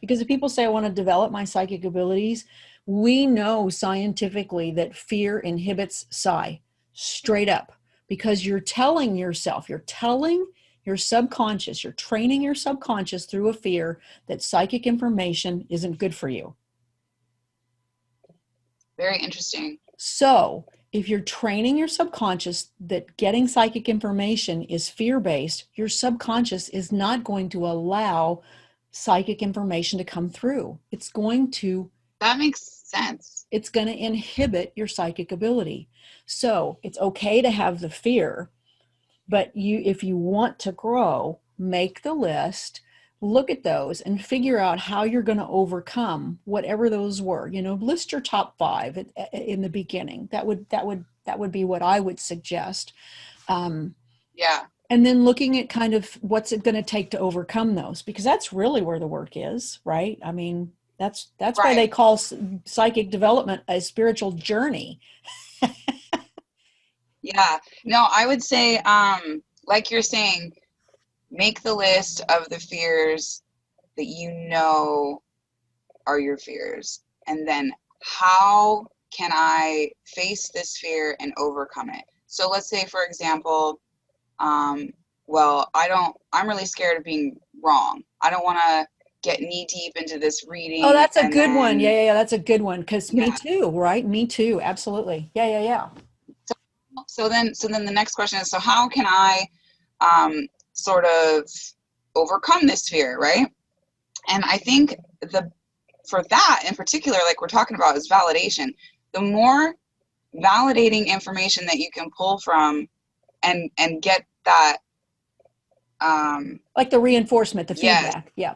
Because if people say, I want to develop my psychic abilities, we know scientifically that fear inhibits psi, straight up, because you're telling yourself, you're telling your subconscious, you're training your subconscious through a fear that psychic information isn't good for you. Very interesting. So if you're training your subconscious that getting psychic information is fear-based, your subconscious is not going to allow psychic information to come through. It's going to That makes sense. It's going to inhibit your psychic ability. So it's okay to have the fear, but if you want to grow, make the list, look at those and figure out how you're going to overcome whatever those were. List your top 5 in the beginning. That would be what I would suggest. Yeah. And then looking at kind of what's it going to take to overcome those, because that's really where the work is, right? I mean, that's Right. why they call psychic development a spiritual journey. Yeah. No, I would say, like you're saying, make the list of the fears that you know are your fears. And then how can I face this fear and overcome it? So let's say, for example, well, I'm really scared of being wrong. I don't want to get knee deep into this reading. Oh, that's a and good one. then, Yeah, that's a good one. Because me yeah. too, right? Me too. Absolutely. Yeah. So then the next question is, so how can I sort of overcome this fear, right? And I think for that in particular, like we're talking about, is validation. The more validating information that you can pull from and get that, like the reinforcement, the yes, feedback. Yeah.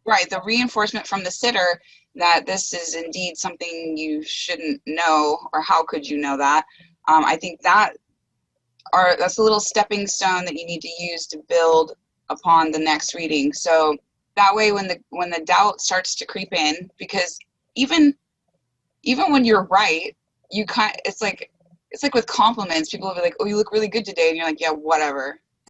right, the reinforcement from the sitter that this is indeed something you shouldn't know, or how could you know that? I think that's a little stepping stone that you need to use to build upon the next reading. So that way, when the doubt starts to creep in, because even when you're right, it's like with compliments, people will be like, "Oh, you look really good today," and you're like, "Yeah, whatever."